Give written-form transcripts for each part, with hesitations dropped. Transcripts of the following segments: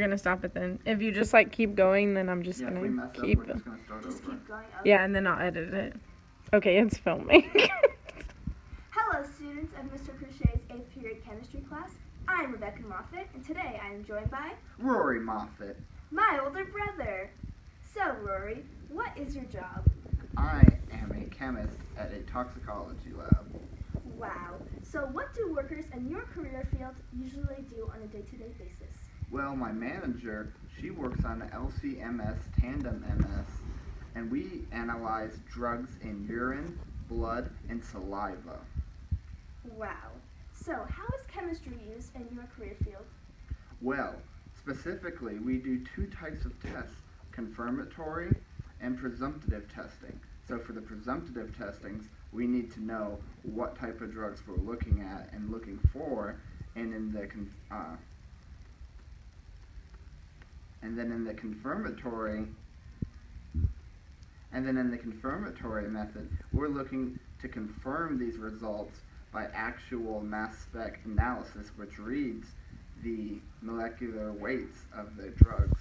gonna stop it then. If you just like keep going, then I'm just Yeah, if we gonna mess up, keep. we're just gonna start Just over. keep going. Okay. Yeah, and then I'll edit it. Okay, it's filming. Hello, students of Mr. Crochet's 8th period chemistry class. I'm Rebecca Moffett, and today I am joined by Rory Moffett. my older brother. So, Rory, what is your job? I am a chemist at a toxicology lab. Wow. So, what do workers in your career field usually do on a day-to-day basis? Well, my manager, she works on the LCMS Tandem MS, and we analyze drugs in urine, blood, and saliva. Wow. So, how is chemistry used in your career field? Well, specifically, we do two types of tests, confirmatory and presumptive testing. So for the presumptive testings, we need to know what type of drugs we're looking at and looking for, and in the confirmatory method, we're looking to confirm these results by actual mass spec analysis, which reads the molecular weights of the drugs.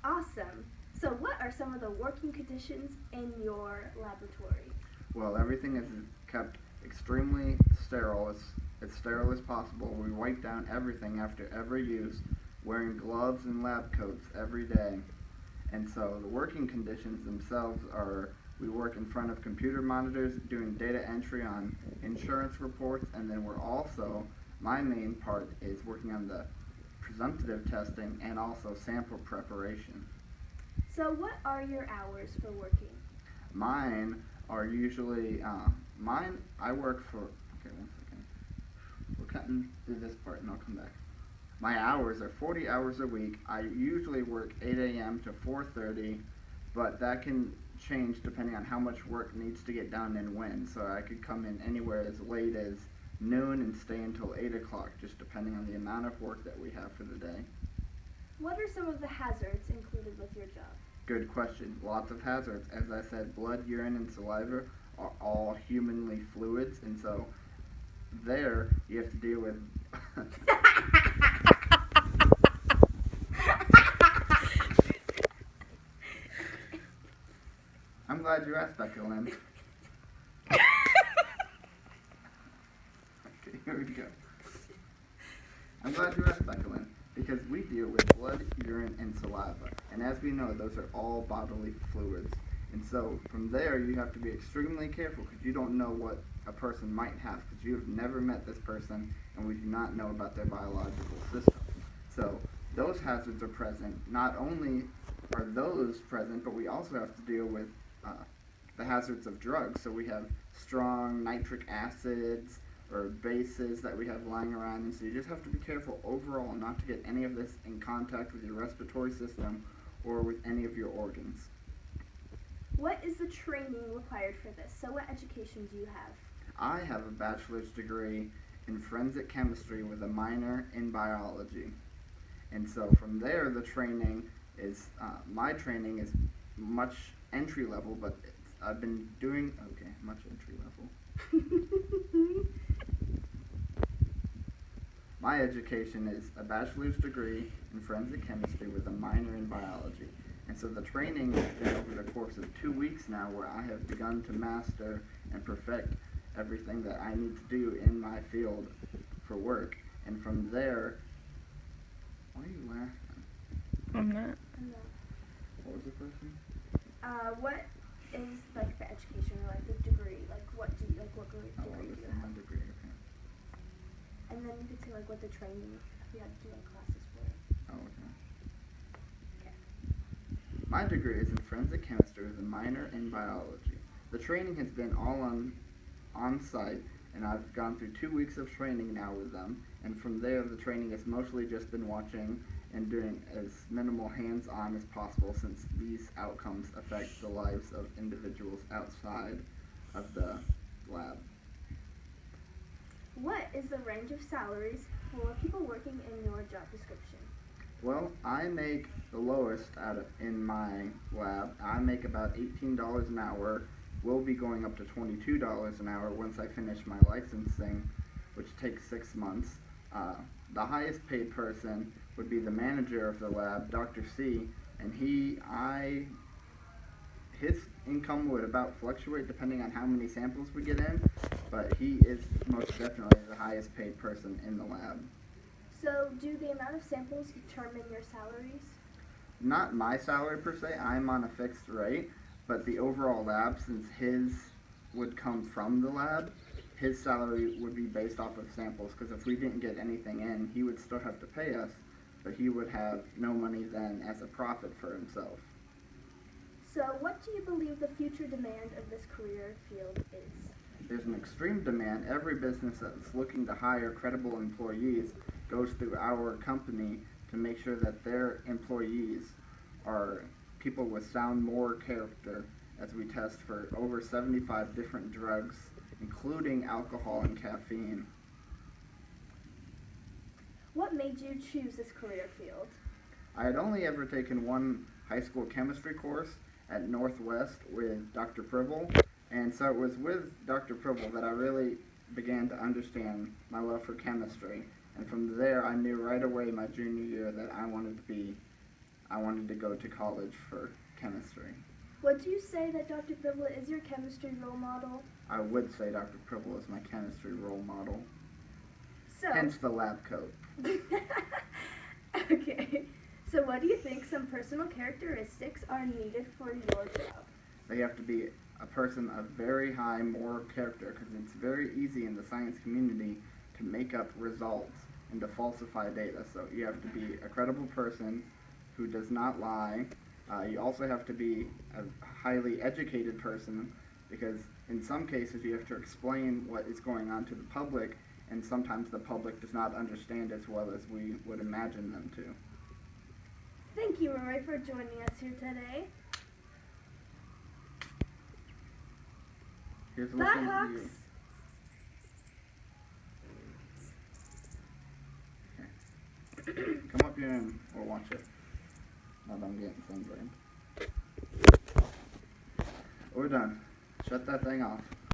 Awesome. So, what are some of the working conditions in your laboratory? Well, everything is kept extremely sterile, as sterile as possible. We wipe down everything after every use, wearing gloves and lab coats every day. And so the working conditions themselves are, we work in front of computer monitors doing data entry on insurance reports, and then we're also, my main part is working on the presumptive testing and also sample preparation. So, what are your hours for working? Mine are usually, I work for, okay, 1 second. We're cutting through this part and I'll come back. My hours are 40 hours a week. I usually work 8 a.m. to 4:30, but that can change depending on how much work needs to get done and when. So I could come in anywhere as late as noon and stay until 8 o'clock, just depending on the amount of work that we have for the day. What are some of the hazards included with your job? Good question. Lots of hazards. As I said, blood, urine, and saliva are all humanly fluids, and so there you have to deal with I'm glad you asked, Becca Lynn. Okay, here we go. I'm glad you asked, Becca Lynn, because we deal with blood, urine, and saliva. And as we know, those are all bodily fluids. And so from there, you have to be extremely careful because you don't know what a person might have because you've never met this person and we do not know about their biological system. So those hazards are present. Not only are those present, but we also have to deal with the hazards of drugs. So we have strong nitric acids or bases that we have lying around, and so you just have to be careful overall not to get any of this in contact with your respiratory system or with any of your organs. What is the training required for this? So, what education do you have? I have a bachelor's degree in forensic chemistry with a minor in biology. And so from there, the training is, my training is much entry level, but I've been doing, okay, much entry level. My education is a bachelor's degree in forensic chemistry with a minor in biology. And so the training has been over the course of 2 weeks now where I have begun to master and perfect everything that I need to do in my field for work. And from there, why are you laughing? I'm not. No. What was the question? What is like the education or like the degree? Like what degree Oh, do this you is my have? degree, okay. And then you could say like what the training you had to do like classes for. Oh, okay. Okay. My degree is in forensic chemistry with a minor in biology. The training has been all on site, and I've gone through 2 weeks of training now with them. And from there, the training has mostly just been watching and doing as minimal hands-on as possible, since these outcomes affect the lives of individuals outside of the lab. What is the range of salaries for people working in your job description? Well, I make the lowest in my lab. I make about $18 an hour. We'll be going up to $22 an hour once I finish my licensing, which takes 6 months. The highest paid person would be the manager of the lab, Dr. C, and his income would about fluctuate depending on how many samples we get in, but he is most definitely the highest paid person in the lab. So, do the amount of samples determine your salaries? Not my salary per se, I'm on a fixed rate, but the overall lab, since his would come from the lab, his salary would be based off of samples, because if we didn't get anything in, he would still have to pay us, but he would have no money then as a profit for himself. So, what do you believe the future demand of this career field is? There's an extreme demand. Every business that's looking to hire credible employees goes through our company to make sure that their employees are people with sound moral character, as we test for over 75 different drugs, including alcohol and caffeine. What made you choose this career field? I had only ever taken one high school chemistry course at Northwest with Dr. Pribble, and so it was with Dr. Pribble that I really began to understand my love for chemistry, and from there I knew right away my junior year that I wanted to go to college for chemistry. Would you say that Dr. Pribble is your chemistry role model? I would say Dr. Pribble is my chemistry role model, So, hence the lab coat. okay. So, what do you think some personal characteristics are needed for your job? They have to be a person of very high moral character, because it's very easy in the science community to make up results and to falsify data. So you have to be a credible person who does not lie. You also have to be a highly educated person, because in some cases you have to explain what is going on to the public, and sometimes the public does not understand as well as we would imagine them to. Thank you, Roy, for joining us here today. Here's Bye, looking at Hawks. you. Okay. Come up here and we'll watch it. Now that I'm getting sunburned. We're done. Shut that thing off.